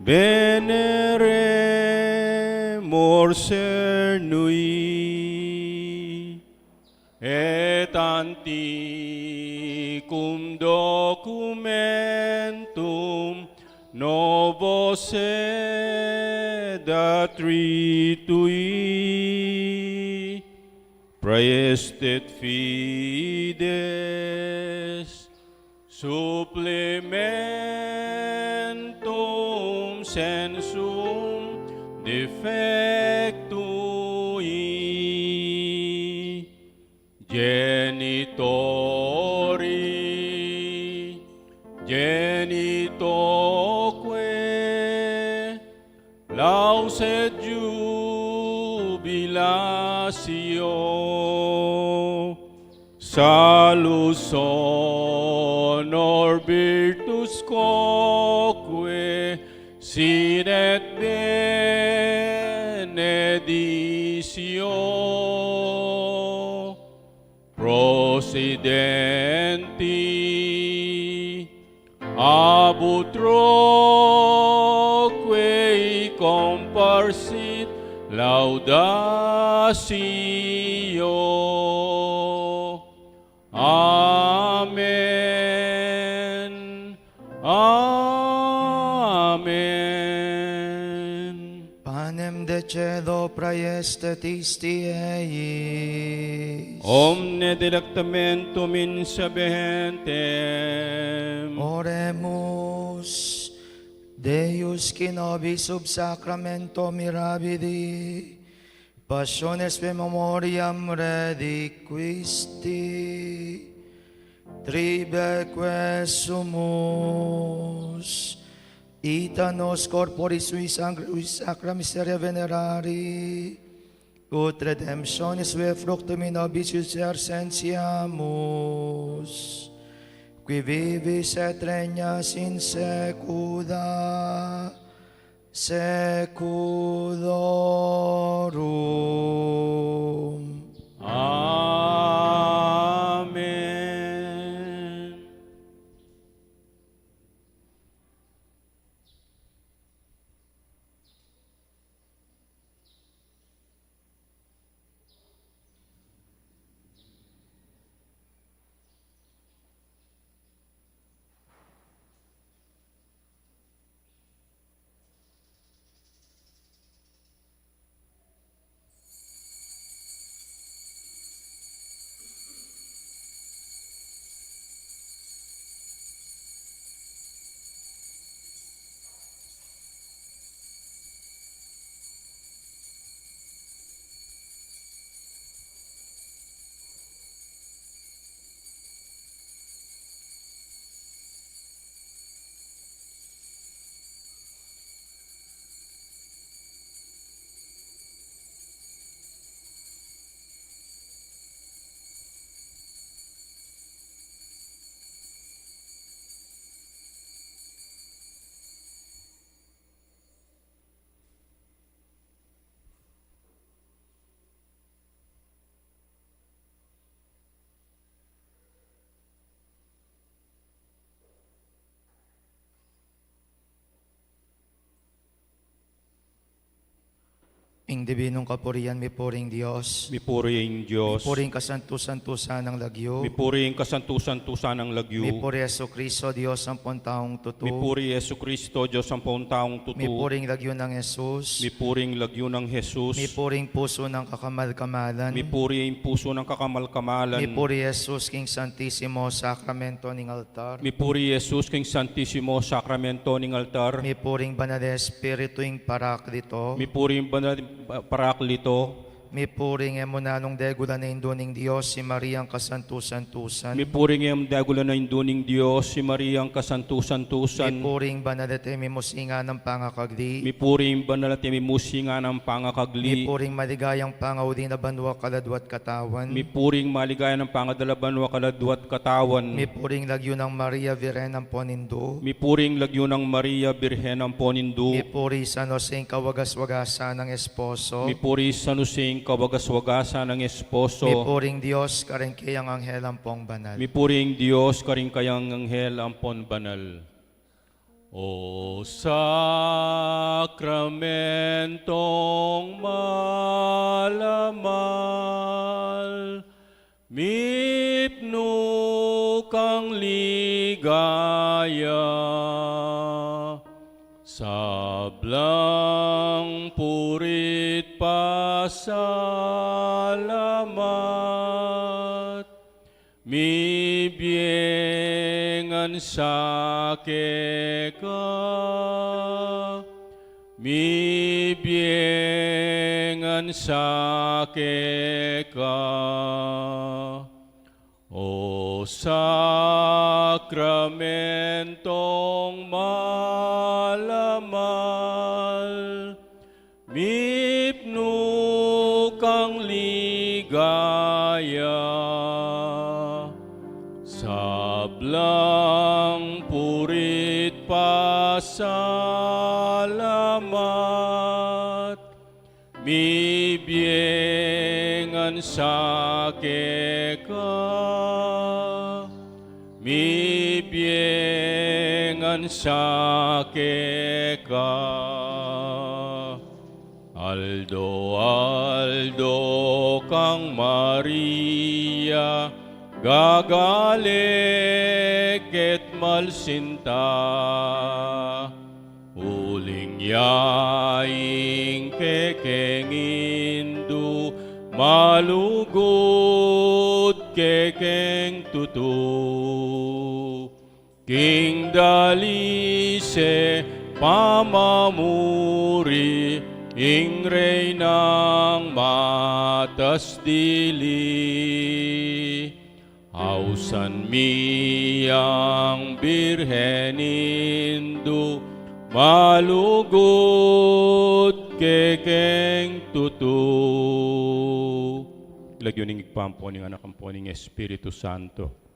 venere morser nui, et anticum documentum novo sed attritui, praestet fides supplementum sensum defectui, genitori genitoque lauset jubilatio, salus honor virtus quoque sine beneditio, prosidenti ab utroque comparsit laudatio. Amen. Amen. Panem de cielo praestet isti eis. Omne delectamentum in sapientem. Oremus. Deus qui nobis sub sacramento mirabili, passiones memoriam reliquisti, tribeque sumus, ita nos corporis sui sacra miseria venerari, ut redemptionis sue fructum in nobis exercentiamus, qui vivis et regnas in saecula saeculorum. Amen. Ing divinong kapurihan, mi puring Diyos. Mipuri ang Diyos. Puring kasantusan-tusan ng lagyo. Mipuri ang kasantusan-tusan ng lagyo. Mi puri Yesu Kristo, Diyos ang taong tutu. Mipuri Yesu Kristo, Diyos ang taong tutu. Mi puring lagyo ng Jesus. Mipuring lagyo ng Jesus. Mi puring puso ng kakamal-kamalan. Mipuri ang puso ng kakamal-kamalan. Mi puri Jesus King Santissimo Sacramento ng altar. Mipuri Jesus King Santissimo Sacramento ng altar. Mi puring banal na Espiritu ing Paraklito. Mipuri ang banal Paraklito. Mi puring emunanong degula na induning Diyos si Mariang kasantusan-tusan. Mipuring ang dagula na induning Diyos si Mariang Mi kasantusan-tusan. puring banal at emimusinga ng pangakagli. Mipuring banal at mimusinga ng Mi pangakagli. puring maligayang pangauli na banwa kaladwat katawan. Mipuring maligaya ng pangadalaban wa kaladwat katawan. Mi puring lagyo ng Maria Virgen Ponindo. Mipuring lagyo ng Maria Birhen ang Ponindo. Mi puri San Jose kawagas-wagasa ng esposo. Mipuri San Jose kawagas-wagasan ng Mi esposo. puring Diyos karengkayang anghel ang pong banal. Mipuring Diyos karing kayang anghel ampon banal. O sakramentong malamal, mipno kang ligaya, sablang purit pasalamat, mibiengan sake ka, mibiengan sake ka. O sakramentong malamal, mipno kang ligaya, sablang purit pasalamat, mibiengan sake ka, mibiengan sake ka. Aldo, aldo kang Maria, gagalik ket malsinta, uling yaing kekengindu, malugod kekeng tutu, king dalise pamamuri, ing reynang matas dili, ausan miyang birhenindu, malugod kekeng tutu. Lagyon ng igpampo ng anak ang po ng Espiritu Santo.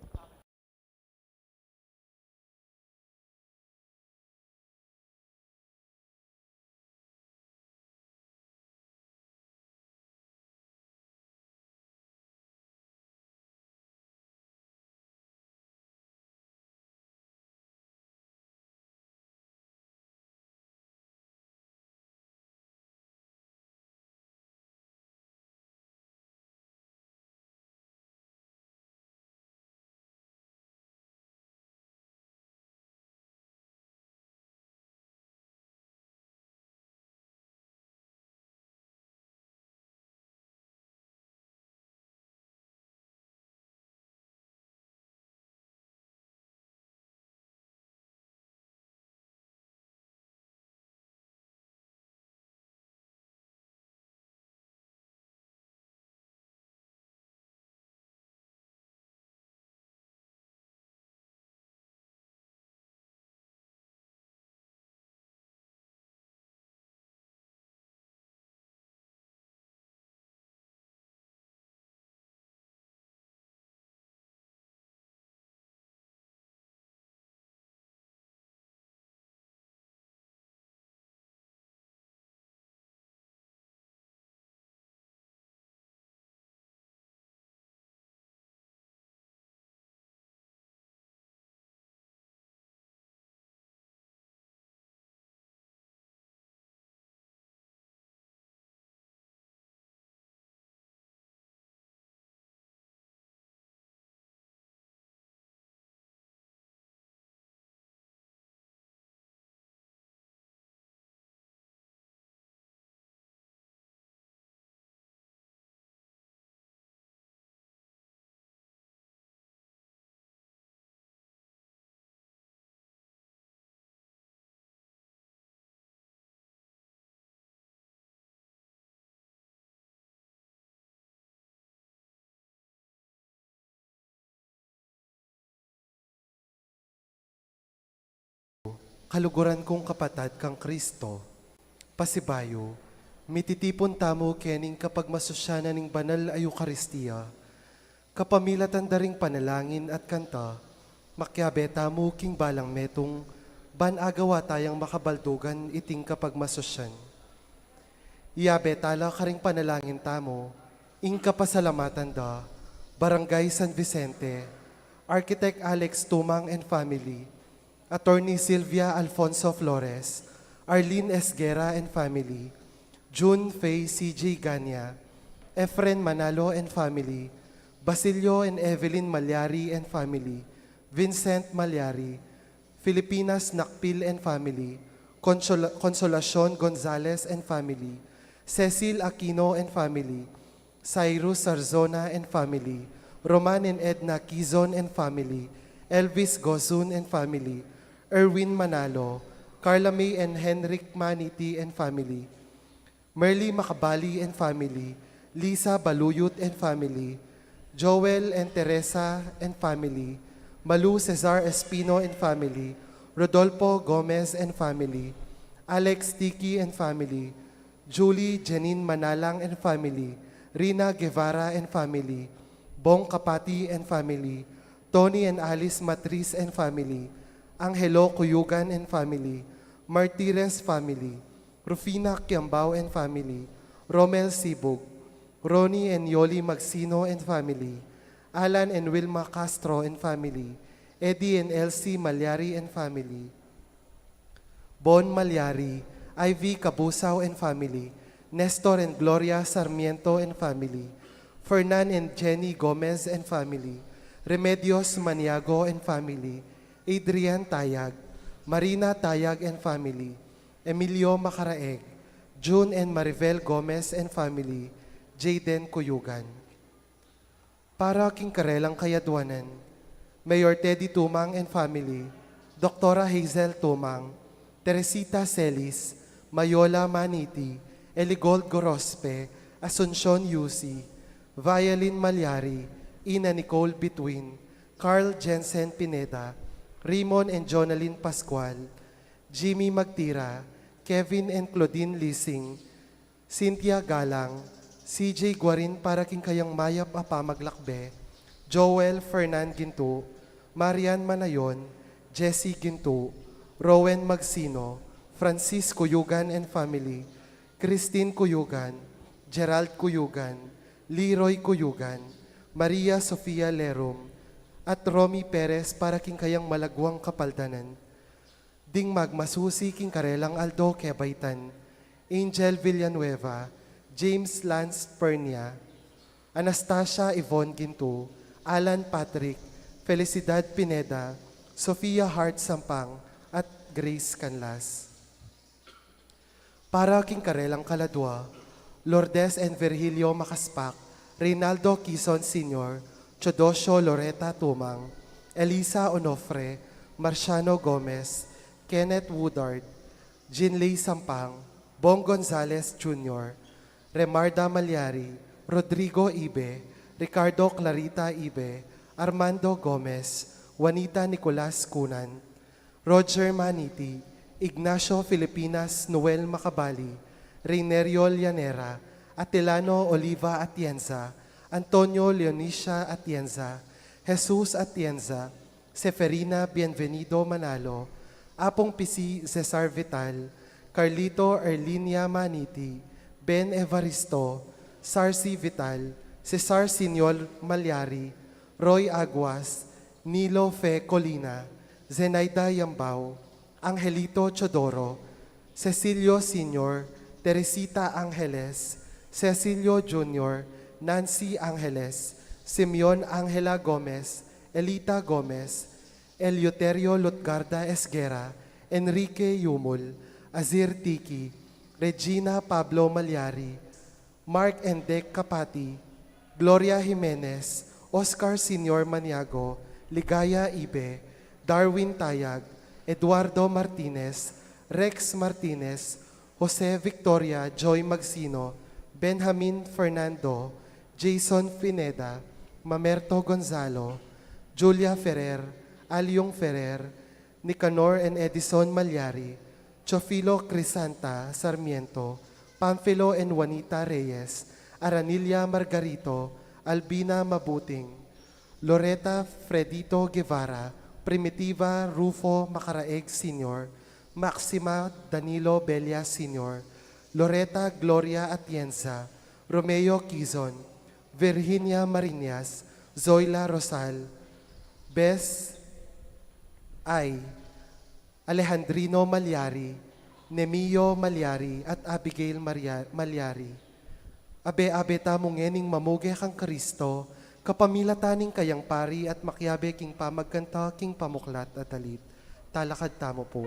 Kaluguran kong kapatad kang Kristo, pasibayo, mititipon tamo kening kapag masusyanan ning banal ay Eucharistia, kapamilatan daring panalangin at kanta, makyabe tamo king balang metong, ban agawa tayang makabaldugan iting kapag masusyan. Iyabe tala karing panalangin tamo, ing kapasalamatan da, Barangay San Vicente, Architect Alex Tumang and family, Attorney Sylvia Alfonso Flores, Arlene Esguera and family, June Faye CJ Ganya, Efren Manalo and family, Basilio and Evelyn Malyari and family, Vincent Malyari, Filipinas Nakpil and family, Consolacion Gonzalez and family, Cecil Aquino and family, Cyrus Sarzona and family, Roman and Edna Quizon and family, Elvis Gozun and family, Erwin Manalo, Carla May and Henrik Maniti and family, Merly Makabali and family, Lisa Baluyut and family, Joel and Teresa and family, Malu Cesar Espino and family, Rodolfo Gomez and family, Alex Tiki and family, Julie Janine Manalang and family, Rina Guevara and family, Bong Kapati and family, Tony and Alice Matris and family, Angelo Cuyugan and family, Martires family, Rufina Kiambao and family, Romel Sibug, Ronnie and Yoli Magsino and family, Alan and Wilma Castro and family, Eddie and Elsie Malyari and family, Bon Malyari, Ivy Cabusao and family, Nestor and Gloria Sarmiento and family, Fernan and Jenny Gomez and family, Remedios Maniago and family, Adrian Tayag, Marina Tayag and family, Emilio Macaraeg, June and Maribel Gomez and family, Jayden Cuyugan. Para Kingkarelang Kayadwanan, Mayor Teddy Tumang and family, Dr. Hazel Tumang, Teresita Celis, Mayola Maniti, Eligold Gorospe, Asuncion Yusi, Violin Malyari, Ina Nicole Between, Carl Jensen Pineda, Raymond and Jonalyn Pascual, Jimmy Magtira, Kevin and Claudine Lising, Cynthia Galang, CJ Guarin para Kingkayang Mayap Apamaglakbe, Joel Fernan Ginto, Marian Manayon, Jessie Ginto, Rowan Magsino, Francis Cuyugan and family, Christine Cuyugan, Gerald Cuyugan, Leroy Cuyugan, Maria Sofia Lerum, at Romy Perez para Kingkayang Malagwang Kapaldanan. Ding Magmasusi Kingkarelang Aldo Kebaytan, Angel Villanueva, James Lance Pernia, Anastasia Yvonne Ginto, Alan Patrick, Felicidad Pineda, Sofia Hart Sampang, at Grace Canlas. Para Kingkarelang Kaladwa, Lourdes and Virgilio Makaspak, Reynaldo Quizon Sr., Chodosyo Loretta Tumang, Elisa Onofre, Marciano Gomez, Kenneth Woodard, Jinley Sampang, Bong Gonzales Jr., Remarda Malyari, Rodrigo Ibe, Ricardo Clarita Ibe, Armando Gomez, Juanita Nicolas Kunan, Roger Maniti, Ignacio Filipinas Noel Macabali, Reinerio Llanera, Atilano Oliva Atienza, Antonio Leonicia Atienza, Jesus Atienza, Seferina Bienvenido Manalo, Apong Pisi Cesar Vital, Carlito Erlinia Maniti, Ben Evaristo, Sarcy Vital, Cesar Senior Malyari, Roy Aguas, Nilo Fe Colina, Zenaida Yambao, Angelito Chodoro, Cecilio Sr., Teresita Angeles, Cecilio Jr., Nancy Angeles, Simeon Angela Gomez, Elita Gomez, Eleuterio Lutgarda Esguera, Enrique Yumul, Azir Tiki, Regina Pablo Malyari, Mark Endek Kapati, Gloria Jimenez, Oscar Senior Maniago, Ligaya Ibe, Darwin Tayag, Eduardo Martinez, Rex Martinez, Jose Victoria Joy Magsino, Benjamin Fernando, Jason Pineda, Mamerto Gonzalo, Julia Ferrer, Alyong Ferrer, Nicanor and Edison Malyari, Chofilo Crisanta Sarmiento, Pamphilo and Juanita Reyes, Aranilla Margarito, Albina Mabuting, Loretta Fredito Guevara, Primitiva Rufo Macaraeg Sr., Maxima Danilo Belia Sr., Loretta Gloria Atienza, Romeo Quizon, Virginia Marinas, Zoila Rosal, Bess Ay, Alejandrino Malyari, Nemio Malyari, at Abigail Malyari. Abe-abe tamong ngening mamuge kang Kristo, kapamilataning kayang pari at makyabe king pamagkanta king pamuklat at alit. Talakad tamo po.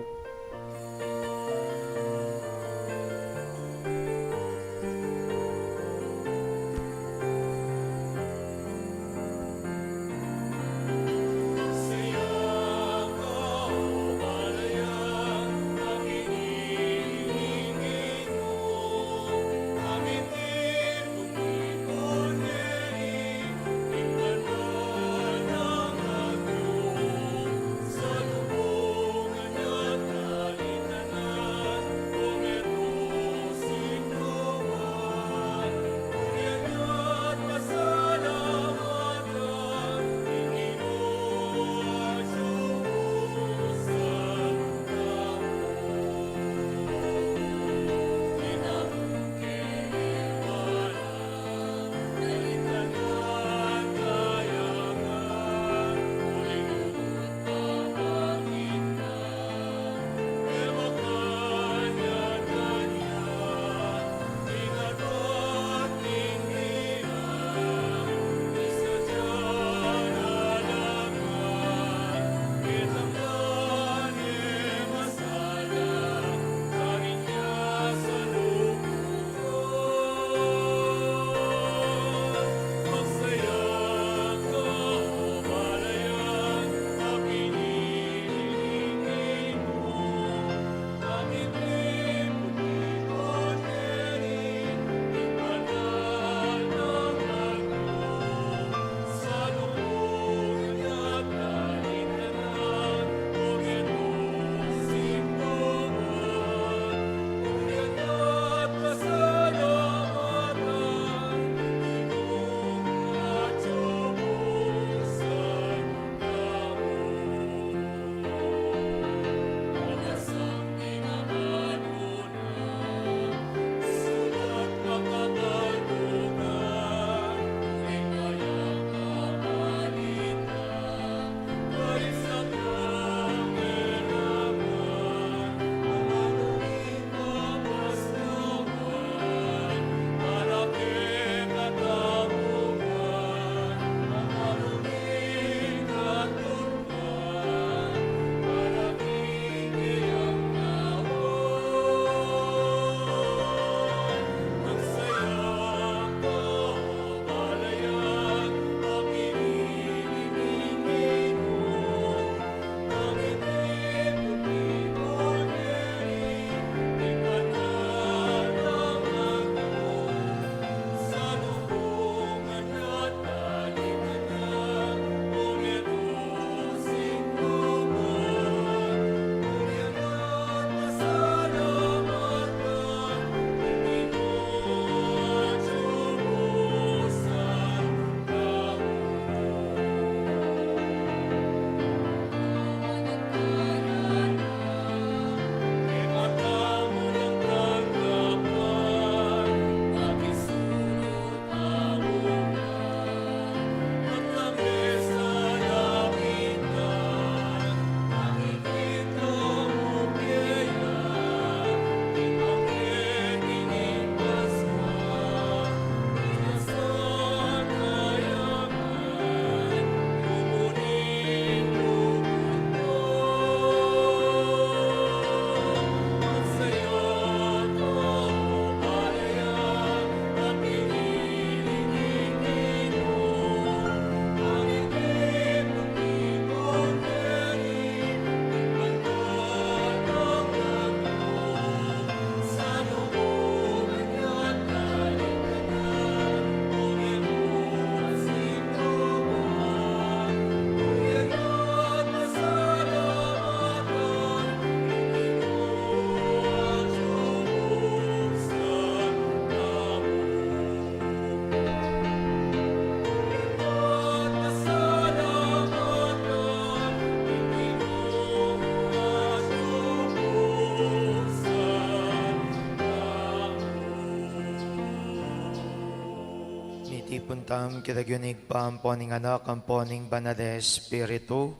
Puntam kitagyunig pamponing anak ang poning banal Espiritu,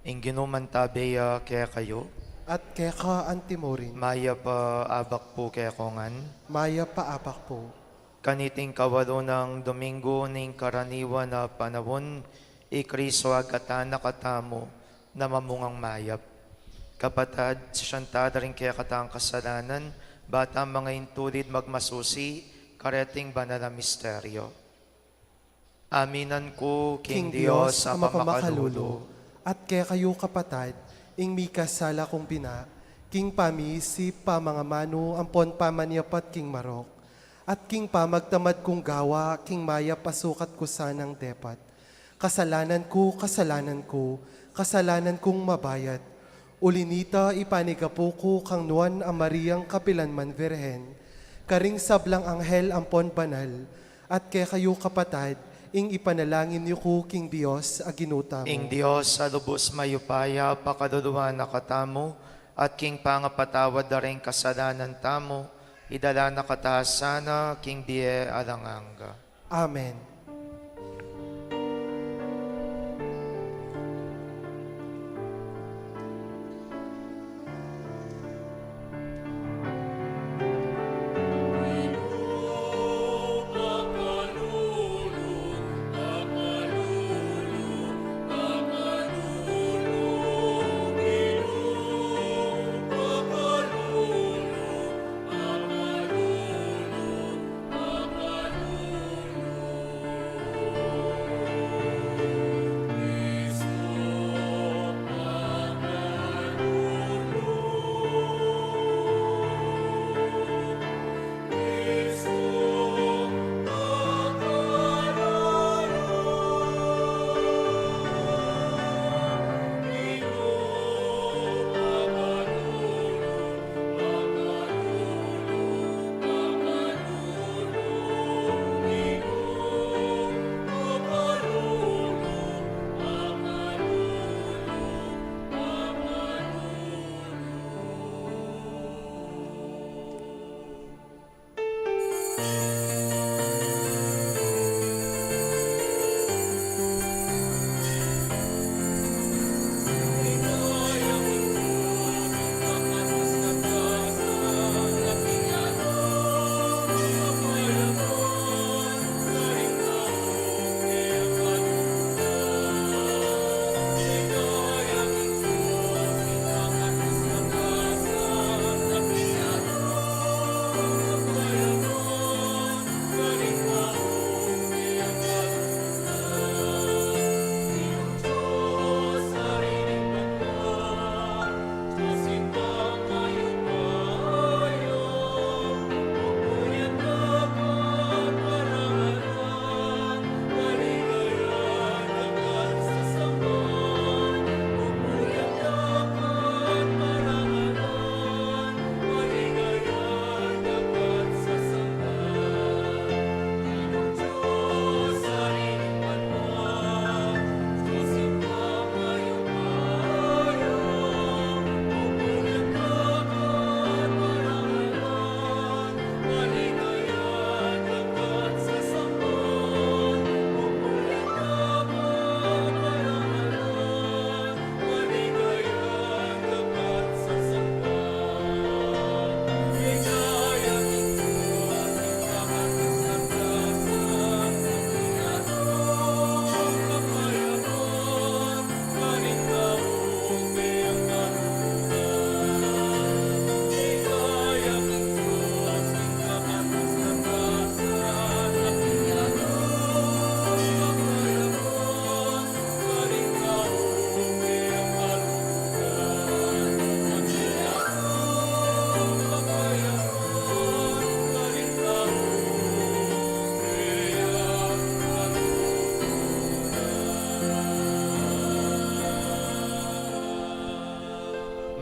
ing ginuman tabeya kaya kayo, at keka antimorin, Maya pa abak po kaya kongan. maya paapak po. Kaniting kawalo ng Domingo ning karaniwan na panahon, ikriso agatan nakatamo na mamungang mayap. Kapatad, siyantada rin kaya katang kasalanan, bata mga intulid magmasusi, kareting banal na misteryo. Aminan ko, King Dios, sa pamakalulo, at kaya kayo kapatad, ing mi kasala kong bina, king pami si pamangamano ampon pamanyapat king marok, at king pamagtamad kong gawa, king maya pasukat ko sanang depat. Kasalanan ko, kasalanan kong mabayat. Ulinita ipanigapo ko kang nuan ang Mariang Kapilanman Virhen, karing sablang anghel ampon banal, at kaya kayo kapatad, ing ipanalangin niyo ko king Dios aginuta mo. Ing Dios sa lubos mayupaya, pakaduluan na katamo, at king pangapatawad na rin kasalanan tamo, idala na katahasana, king biye alanganga. Amen.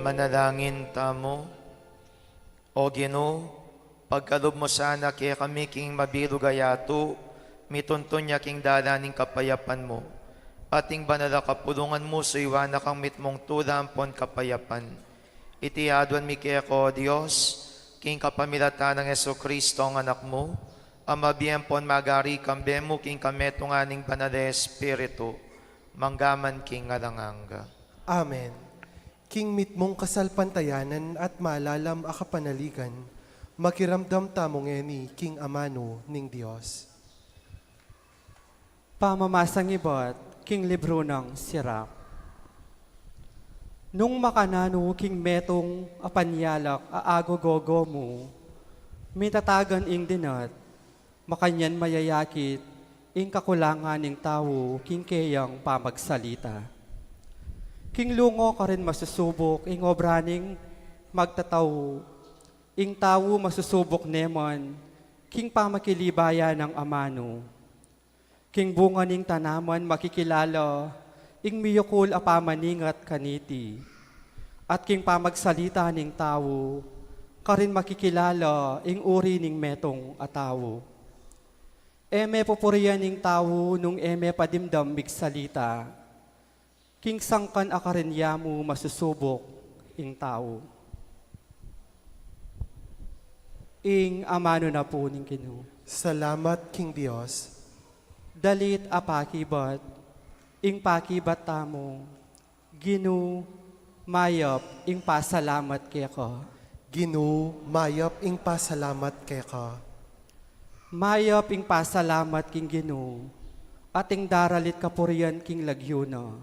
Manalangin tamo. O Ginoo, pagkalob mo sana kaya kami king mabilugayato, mituntun niya king dalaning kapayapan mo. Ating banala kapulungan mo sa iwana kang mitmong tulampon kapayapan. Itiadwan mi kaya ko, Diyos, king kapamilata ng Yeso Kristo ang anak mo, ang mabiyempon magari kambe mo king kametunganing banal Espiritu, manggaman king alanganga. Amen. king mitmong kasalpantayanan at malalam a kapanaligan, makiramdam tamong eni king amano ning Dios. Pamamasang ibot, king libro ng Sirach. Nung makanano king metong apanyalak aagogogo mo, mitatagan ing dinat, makanyan mayayakit, ing kakulangan ng tao, king kayang pamagsalita. King lungo ka rin masusubok, ing obraning magtataw, ing tao masusubok nemon, king pamakilibaya ng amano. King bunga ning tanaman makikilala, ing miyukul apamaningat kaniti. At king pamagsalita ning tao, karin makikilala, ing uri ning metong atawo. Eme pupurian ning tao, nung eme padimdam migsalita. King sangkan akarin yamu masusubok, ing tao. Ing amano na po ning Ginoo. Salamat king Dios. Dalit apakibat, ing pakibat tamo, Ginoo, mayop, ing pasalamat kaya ka. Ginoo, mayap ing pasalamat kay ka. Mayop, ing pasalamat king Ginoo, at ing daralit kapurian king lagyuna,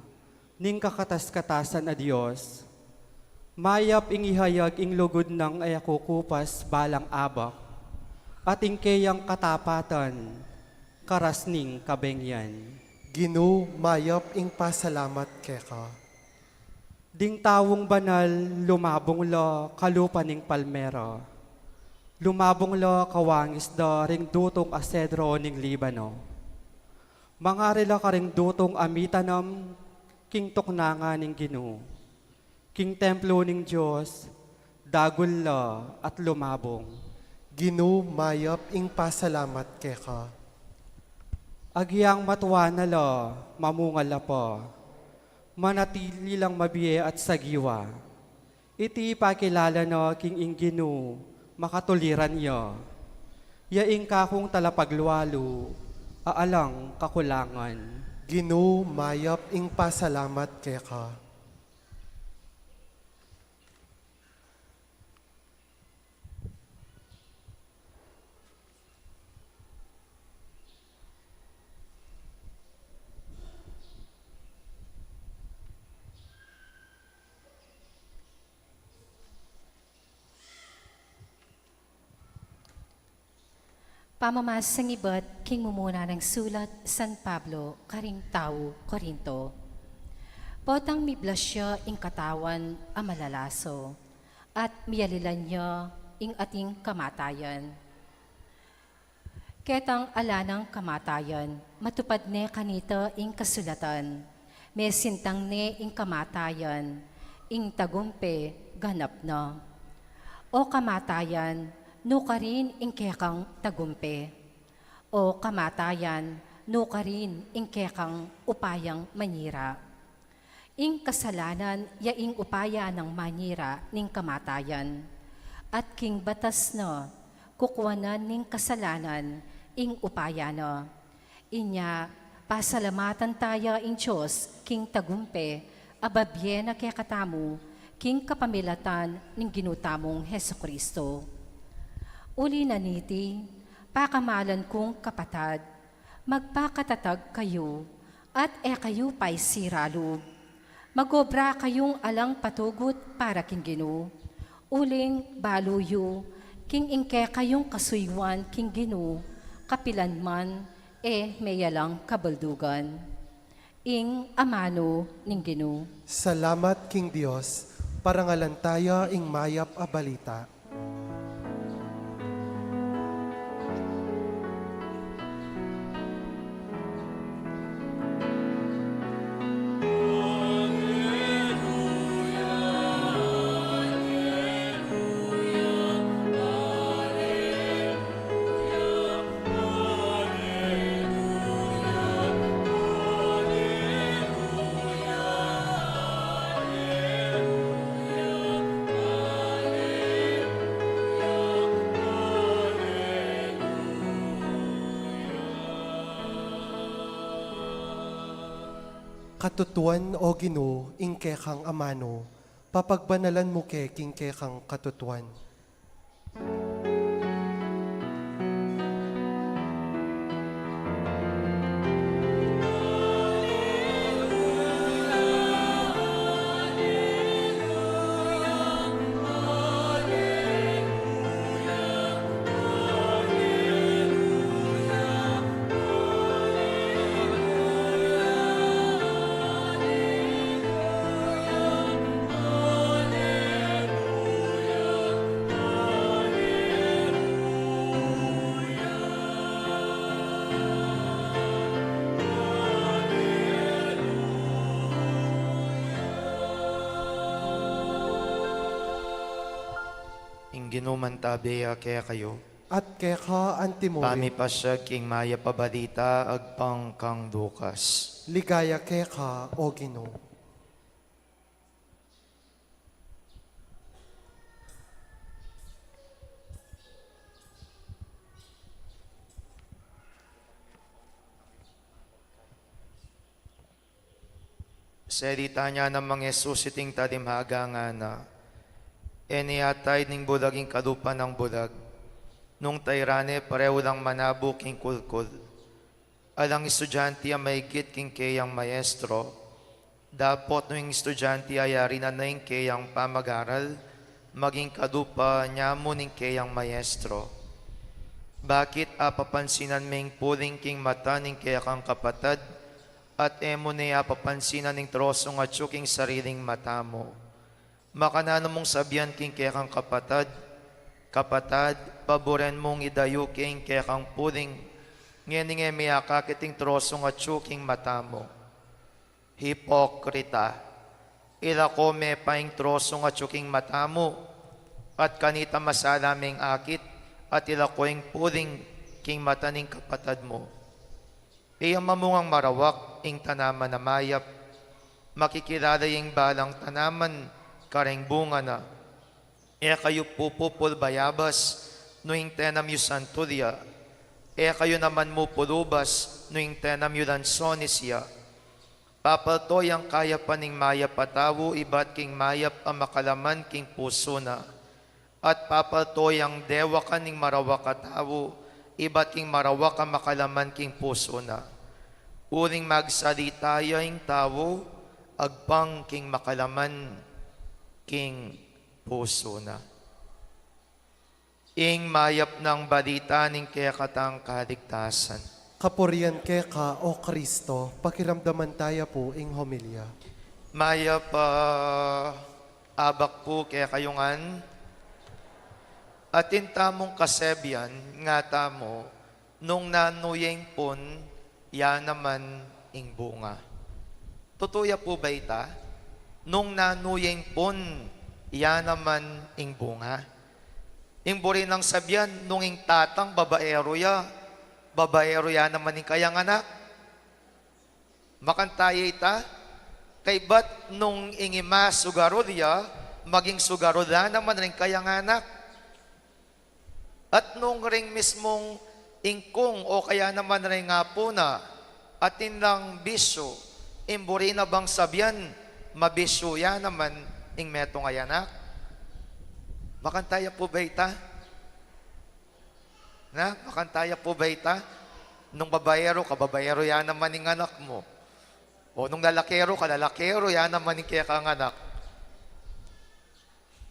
ning kakatas-katasan a Diyos. Mayap ing ihayag ing lugod ng ayakukupas balang abak, at ing kayang katapatan, karasning kabengyan. Ginoo, mayap ing pasalamat kay ka. Ding tawong banal, lumabong lo, kalupa ning palmera. Lumabong lo, kawangis da, ring dutong asedro ning Libano. Mangarila ka ring dutong amitanam, king tuknanga ning Ginoo. King templo ning Diyos, dagul lo at lumabong. Ginoo, mayap ing pasalamat kay ka. Agyang matuwa na lo, mamungal la po. Manatili lang mabiye at sagiwa. Iti pakilala no king Ginoo, makatuliran yo. Yaing kakong talapagluwalo, aalang kakulangan. Ginoo, mayap ing pasalamat kay ka. Pamamasang iba't king mumuna ng sulat San Pablo, karing tao, Korinto. Potang miblasya ing katawan ang malalaso, at miyalilan niya ing ating kamatayan. Ketang alanang kamatayan, matupad ne kanita ing kasulatan, may sintang ne ing kamatayan, ing tagumpe ganap na. O kamatayan, no ka rin ing kekang tagumpe. O kamatayan, no ka rin ing kekang upayang manira. Ing kasalanan, yaing upaya ng manira ning kamatayan. At king batas na, kukuwanan ning kasalanan, ing upaya na. Inya, pasalamatan tayo ing Diyos, king tagumpe, ababye na kekatamu, king kapamilatan ning ginutamong Heso Kristo. Uli na niti, pakamalan kong kapatad, magpakatatag kayo, at kayo pa'y siralo. Magobra kayong alang patugot para king Ginoo. Uling baluyo, king ingke kayong kasuywan king Ginoo, kapilan man, mayalang kabaldugan. Ing amano ning Ginoo. Salamat king Dios, parangalan tayo ing mayap a balita. Katutuan o Ginoo, ingke kang amano, papagbanalan mo keking kekang katutuan. Ginuman tabiya kaya kayo. At keka antimori, Pamipasyag king maya pabalita agpang kang dukas. ligaya keka o Ginoo. Salita niya ng mga Yesus iting tadimhaga nga na eniatay ning budaging kadupa ng budag. Nung tayrane pareho lang manabo king kulkul. Alang estudyante ang maigit king kayang maestro. Dapot nung estudyante ayari na ning kayang pamag-aral. Maging kadupa niya mo ning kayang maestro. Bakit apapansinan ming puling king mata ning kaya kang kapatad? At emo niya papansinan ning trosong at tsuking sariling mata mo. Makanano mong sabihan king kaya kang kapatad, kapatad, paboren mong idayo king kaya kang puling, ngayon may akakiting trosong at tsuking mata mo. Hipokrita, ila ko may paing trosong at tsuking mata mo, at kanita masalaming akit, at ila ko yung puling king mata ning kapatad mo. Iyang mamungang marawak, ing tanaman na mayap, makikilala yung balang tanaman, kareng bunga na. Kayo pupupul bayabas, nuing tenam yu santulia. Kayo naman mo pulubas, nuing tenam yu lansonisya. Papaltoy ang kaya pa ning mayap patawo, iba't king mayap ang makalaman king puso na. At papaltoy ang dewa ka ning marawak katawo, iba't king marawak ang makalaman king puso na. Uling magsalita yung tawo, agpang king makalaman king puso na. Ing mayap ng balita ning kaya katang kaligtasan. Kapurian keka o Kristo, pakiramdaman tayo po ing homilya. Mayap abak po kaya kayungan. Atin tamong kasebyan, nga tamo, nung nanuyeng pon, ya naman ing bunga. Tutuya po ba ita? Nung nanuyeng pon, ya naman ing bunga. Ing buri ng sabyan, nung ing tatang babaero ya naman ing kayang anak. Makantaya ita, kay ba't nung ingima sugarod ya, maging sugarod naman rin kayang anak. At nung ring mismong ingkong o kaya naman rin nga po na atin lang bisyo, imburi na bang sabyan, mabisyo ya naman ing metong ay anak. Makantaya po ba ita? Na, makantaya po ba ita? Nung babayero, kababayero ya naman ing anak mo. O nung lalakero, kalalakero ya naman ing kaya kang anak.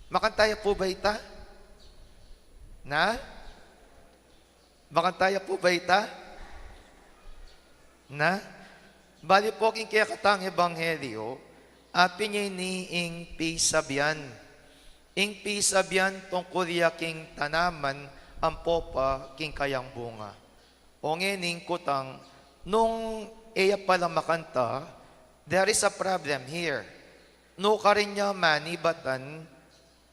Makantaya po ba ita? Na? Makantaya po ba ita? Na? Bali po king kaya katang ebanghelyo, api niya ni ing pisabyan. Ing pisabyan tungkol ya king tanaman, ang popa king kayang bunga. O ngening kutang, nung iya pala makanta, there is a problem here. No ka rin niya manibatan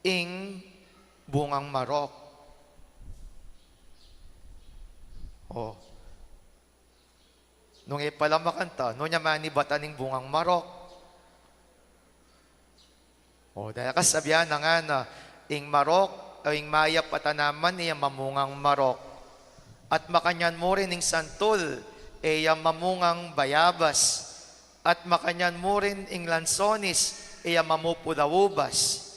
ing bungang marok. Oh. Nung pala makanta, no niya manibatan ng bungang marok. O, dahil kasabihan na nga na, ing marok, o ing mayap patanaman, iya mamungang marok. At makanyan mo rin ing santul, iya mamungang bayabas. At makanyan mo rin ing lansonis, kaya mamupulawubas.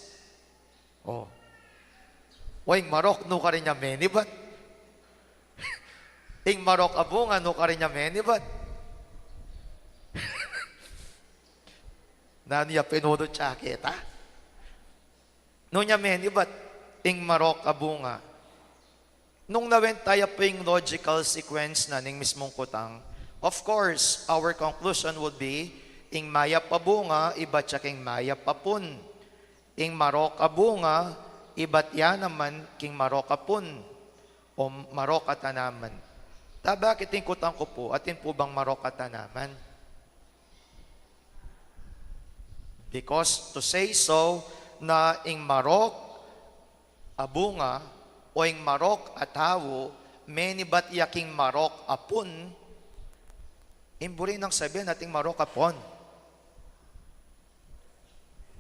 Oh. Ing marok, no ka rin niya menibat. Ing marok abunga, no ka rin niya menibat. Naniya pinuno tsaketa. No niya menibat, ing marok abunga. Nung nawentaya po yung logical sequence na ning mismong kutang, of course, our conclusion would be, ing maya pabunga, iba tsaking maya papun. Ing marok abunga, iba't yan naman king marok apun. O marok atanaman. Bakit yung kutang ko po, atin po bang marok atanaman? Because to say so, na ing marok abunga, o ing marok atawo, meni ba't yaking marok apun, imburi nang sabihin nating marok apon.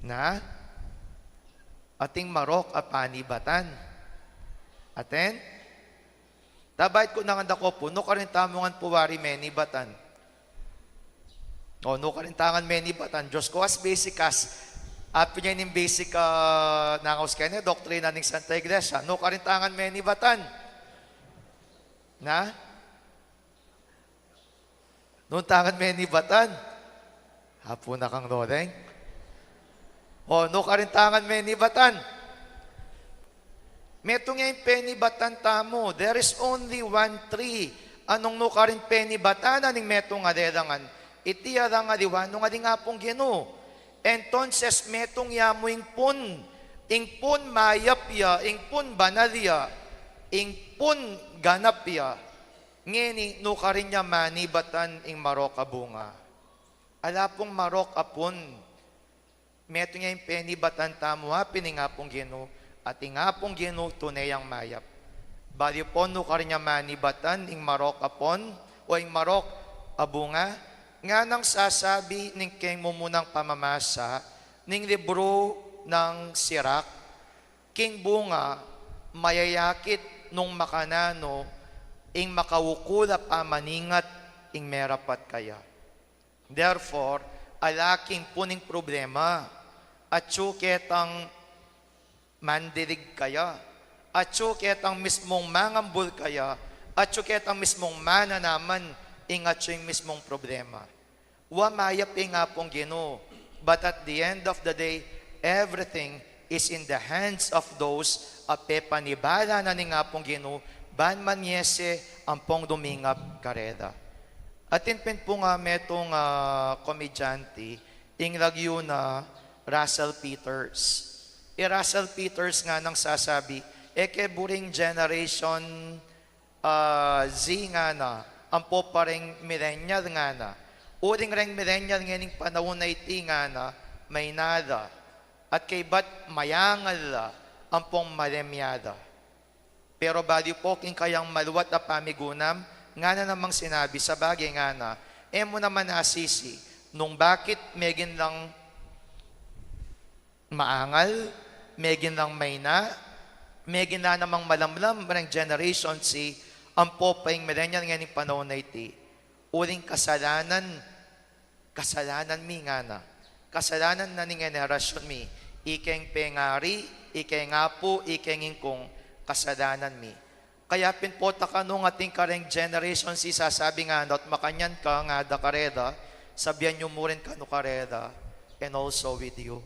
Na ating marok apanibatan. Aten? Tabait ko nangan dako po, no karin tamungan puwari menibatan. O, no karin tangan menibatan. Diyos ko as basic as, api niya yung basic nangaws kanya, doktrina ng Santa Iglesia. No karin tangan menibatan. Na? No tangan menibatan. Hapo na kang loreng. O, no karintangan menibatan. Metong nga yung penibatan tamo. There is only one tree. Anong no karin penibatan, aning metong nga dedangan. Iti nga diwan, nung nga di nga pong gino. Entonces, metong yamo ing pun. Ing pun mayapya, ing pun banalya, ing pun ganapya. Ngeni, no karin niya manibatan ing marok abunga. Ala pong marok apun. Meto niya yung penibatan tamo ha, piningapong gino, at ingapong gino tunay ang mayap. Bali po no ka rin niya manibatan, ing marok apon, o ing marok abunga, nga nang sasabi ning king mo munang pamamasa, ning libro ng Sirak, king bunga, mayayakit nung makanano, ing makawukula pamaningat, ing merapat kaya. Therefore, alaking puning problema, at syuketang mandilig kaya, at syuketang mismong mangambul kaya, at syuketang mismong mananaman, ingat yung mismong problema. Wamayap nga pong gino, but at the end of the day, everything is in the hands of those apepanibala na ni nga pong gino, ban manyese ang pong dumingap kareda. At inpin po nga metong komedyante, ing lagyo na Russell Peters. Russell Peters nga nang sasabi, buring generation Z nga na, ang po paring millennial nga na, uring ring millennial nga ning panahon na iti nga na, may nada, at kay ba't mayangal ang pong malemyada. Pero bali po king kayang maluwat na pamigunam, nga na namang sinabi sa bagay nga na, mo naman nasisi, nung bakit megin lang maangal, megin lang may na, megin na namang malamlam ng generation si ang popayng millennial nga ni panahon na iti. Uling kasalanan mi nga na. Kasalanan na ni generasyon mi. Ikeng pengari, ikeng apo, ikeng ingkong kasalanan mi. Kaya pinpota ka nung ating kareng generation si sasabi nga na at makanyan ka nga da kareda, sabihan nyo mo rin ka no kareda, and also with you.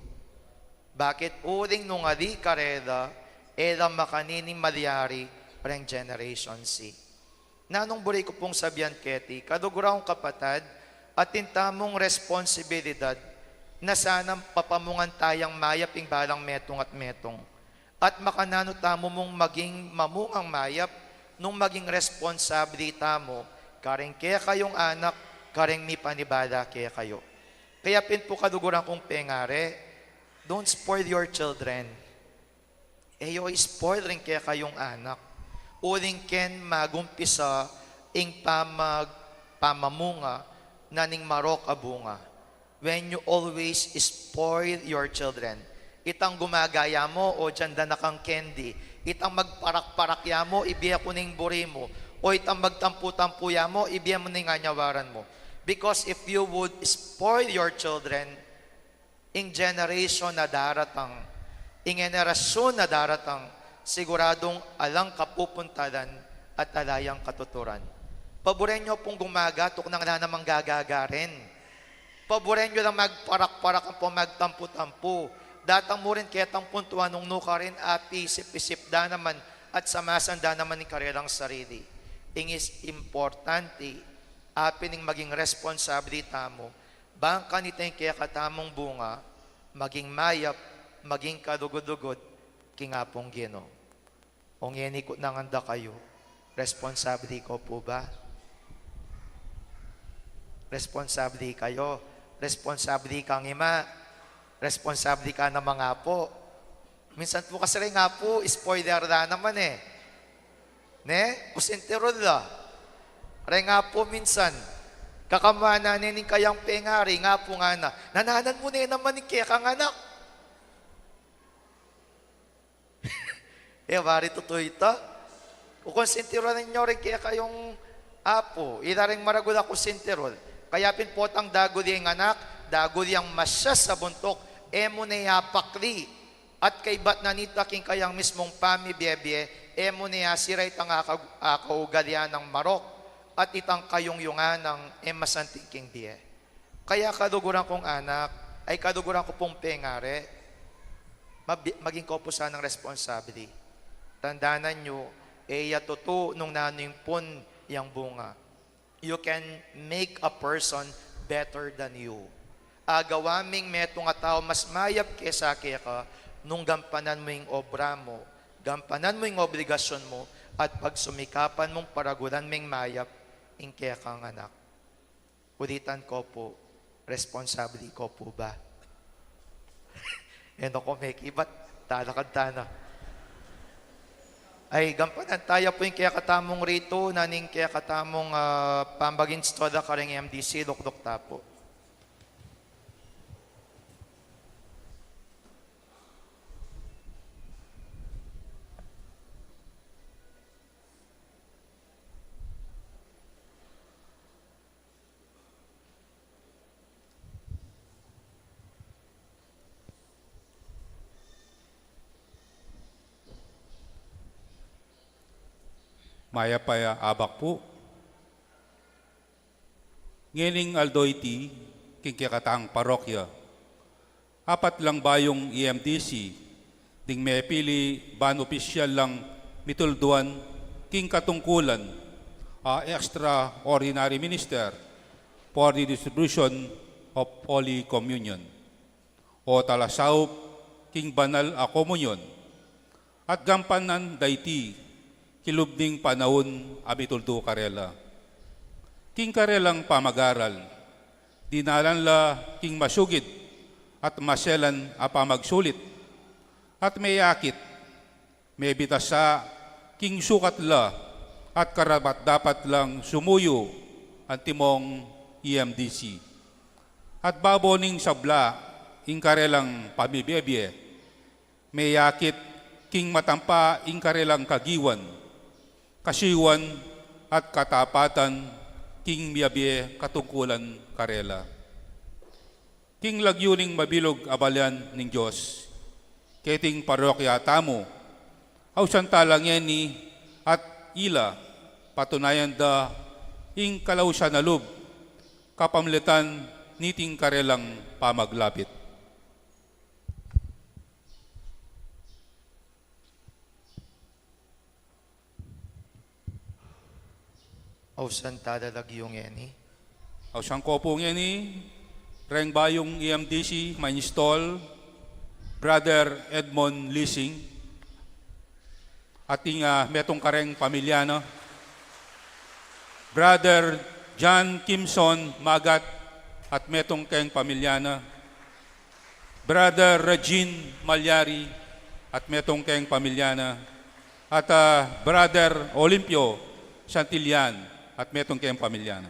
Bakit uling nung adi kareda, elang makanining malyari parang generation C. Nanong buri ko pong sabihan keti, kaduguraong kapatad, at tintamong responsibilidad na sanang papamungan tayang mayaping balang metong at metong. At makanano tamo mong maging mamungang mayap nung maging responsibilita mo, karing kaya kayong anak, karing mi panibala kaya kayo. Kaya pinpo kadugurang kong pengare, don't spoil your children. Eyo spoil rin kaya kayong anak. Uling ken magumpisa ing pamamunga na ning marok abunga. When you always spoil your children. Itang gumagaya mo o dyan na kang candy. Itang magparak-parakya mo, ibiya ko ning buri mo. O itang magtampu-tampuya mo, ibiya mo ning anyawaran mo. Because if you would spoil your children, in generation na daratang, in generasyon na daratang, siguradong alang kapupuntalan at alayang katuturan. Paboren nyo pong gumagatok nang na namang gagagarin. Paboren nyo lang magparak-parak po, magtampu-tampu. Datang mo rin kaya tampuntuan nung nuka rin api, isip-isip da naman at samasanda naman ni karelang sarili. Ingis importante, apining maging responsibilita mo, bangka nitay kaya katamong bunga, maging mayap, maging kadugod-dugod, kingapong Gino. Ong yenikot nanganda kayo, responsability ko po ba? Responsability kayo, responsability kang ima, responsability ka na mga po. Minsan po kasi rin nga po, spoiler na naman eh. Ne? Kusintirol la. Rin nga po minsan, kakamana nining kayang pengari nga po nga na, nananan mo na naman ni kaya kang anak. Bari totoo ito. Kukonsintirol ninyo rin kaya kayong apo, ida rin maragula kusintirol. Kaya pinpotang dagod yung anak, dagod yung masya sa buntok, emo na yapakli. At kay bat na nitaking kayang mismong pamibiyebye, emo na siray tang akaugalyan ng marok at itang kayong yungan ng emasantingking biye. Kaya kaduguran kong anak, ay kaduguran ko pong pengare, maging ko po sanang responsability. Tandaanan nyo, totoo nung nanimpon yung bunga. You can make a person better than you. Agawaming metong tao mas mayap kesa kaya ka nung gampanan mo yung obra mo, gampanan mo yung obligasyon mo, at pagsumikapan mong paragulan mong mayap, yung kaya kang anak. Ulitan ko po, responsability ko po ba? Eno ko may kibat, talakad-tana. Ay, gampanan tayo po yung kaya katamong rito, naning kaya katamong pambagin stoda karing MDC, lukdok tapo. Maya paya abak po. Ngeling aldoyti, kikikatang parokya. Apat lang ba yung EMDC, ding may pili ban opisyal lang mitulduan, king katungkulan, extraordinary minister for the distribution of Holy Communion, o talasaup, king banal a komunyon, at gampanan dayti, kilubning panahon abituldo karela. King karelang pamagaral, dinalan la king masugid at masyalan a pamagsulit, at may yakit, may bitasa king sukat la at karapat dapat lang sumuyo ang timong EMDC. At baboning sabla, ing karelang pamibiyebye, may yakit king matampa ing karelang kagiwan, kasiwan at katapatan, king miyabye katungkulan karela. King lagyuning mabilog abalyan ng Diyos, keting parokya tamo, aw santalang yeni at ila, patunayan da, ing kalaw siya nalub, kapamlitan niting karelang pamaglapit. O santada lagyong eni. Aw siyang kopong yeni, reng bayong EMDC, Manistol, Brother Edmond Lising, ating metong kareng pamilyano, Brother John Kimson Magat, at metong keng pamilyana, Brother Regine Malyari, at metong keng pamilyana, at Brother Olimpio Santillan, at metong keng pamilyana.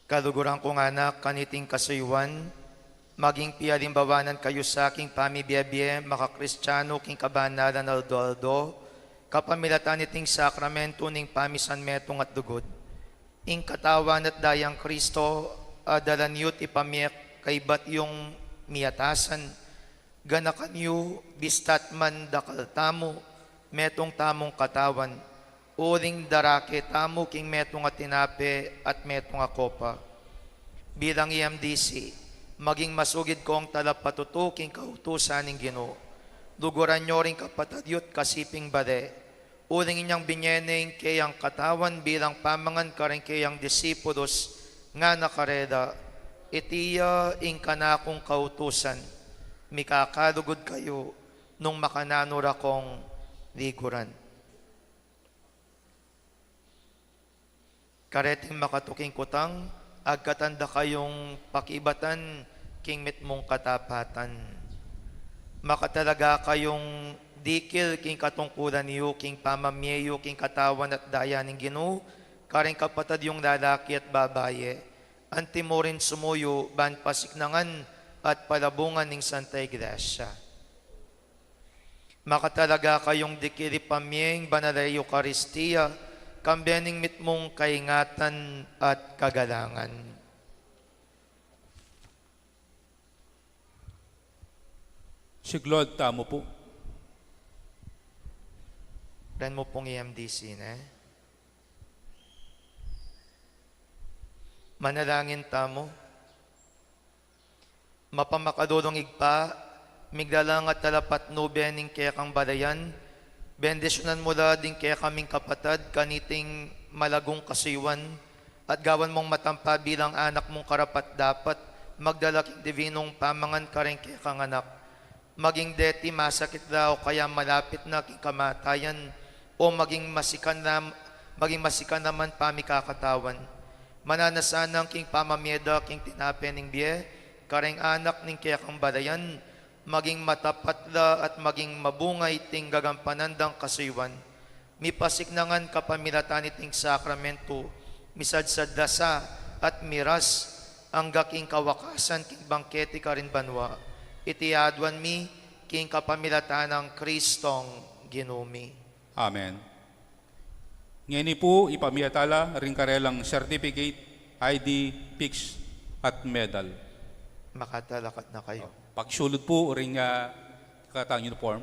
Kaluguran kong anak, kaniting kasayuan, Maging pialimbawanan kayo sa aking pamibiyabiye, makakristyano king kabanalan aldoldo, kapamilatan iting sakramento ning pamisan metong at dugod. Ing katawan at dayang Kristo, adalan yut ipamiyak kay bat yung miyatasan, ganakan yu bistat man dakal tamo, metong tamong katawan, uling darake tamo king metong at tinape at metong akopa. Bilang EMDC, maging masugid ko ang talapatutuking kautusan ng Ginoo. Luguran nyo rin kapatadyot kasiping bade. Uling inyang binyeneng kayang katawan bilang pamangan ka rin kayang disipulos nga nakareda. Itiya ing kanakong kautusan. Mikakalugod kayo nung makananura kong liguran. Kareting makatuking kutang, agkatanda kayong pakibatan king mitmong katapatan. Makatalaga kayong dikil king katungkulan niyo, king pamamyeyo, king katawan at daya ng Ginoo, karing kapatad yung lalaki at babaye, antimorin sumuyo, ban pasiknangan at palabungan ng Santa Iglesia. Makatalaga kayong dikili pamyeng banalay Eucharistia, kambening mitmong kaingatan at kagalangan. Siglod tamo po. Ren mo pong EMDC na. Manalangin tamo. Mapamakadulong igpa, miglalang at talapat nubening kaya kang balayan, bendisyonan mo la din kaya kaming kapatad, kaniting malagong kasiwan, at gawan mong matampa bilang anak mong karapat dapat, magdalaking divinong pamangan ka rin kaya kang anak. Maging deti masakit daw kaya malapit na king kamatayan, o maging masikan naman pamikakatawan. Mananasanang king pamamyeda king tinapening biye, karing anak ning kaya kang balayan, maging matapatla at maging mabungay ting gagampanandang kasiwan. Mipasignangan kapamilatan iting sakramento, misadsad dasa at miras, ang gaking kawakasan king bangkete ka rin banwa. Itiadwan mi king kapamilatan ng Kristong Ginumi. Amen. Ngayon po, ipamiyatala rin karelang certificate, ID, PICS at medal. Makatalakat na kayo. Pagsulod po rin nga katang uniform.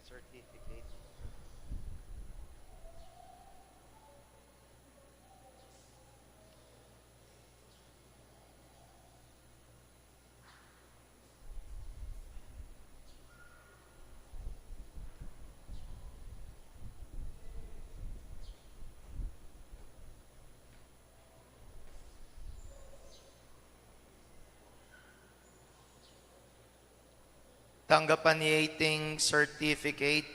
Certificate. Tanggapan ni ating certificate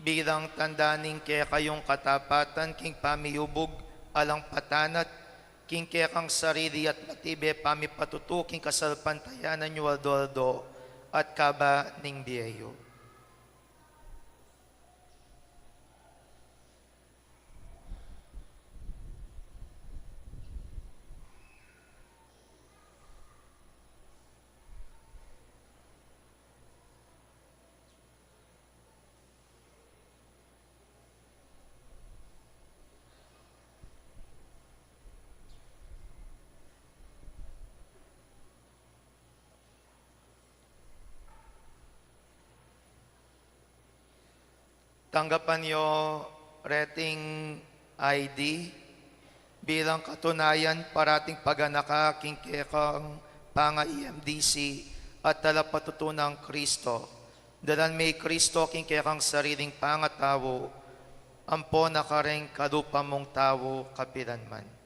bilang tandaning kaya kayong katapatan king pamiyubog alang patanat king kaya kang sarili at matibe pamipatutuking kasalpantayanan nyo aldoldo at kaba ning biyeyo. Tanggapan niyo rating ID bilang katunayan parating paganaka king kekang panga EMDC at talapatutunang Kristo. Dalan may Kristo king kekang sariling pangatawo, ampo nakareng kalupa mong tawo kapilanman.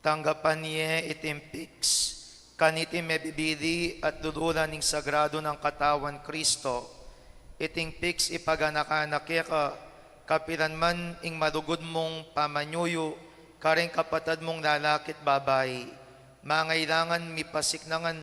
tanggapan niya itimpix, kaniti mebibili at lululan ng sagrado ng katawan Kristo, iting pix ipaganakanakya ka, kapilan man ing marugod mong pamanyuyo, kareng kapatad mong lalakit babay, mangailangan mipasiknangan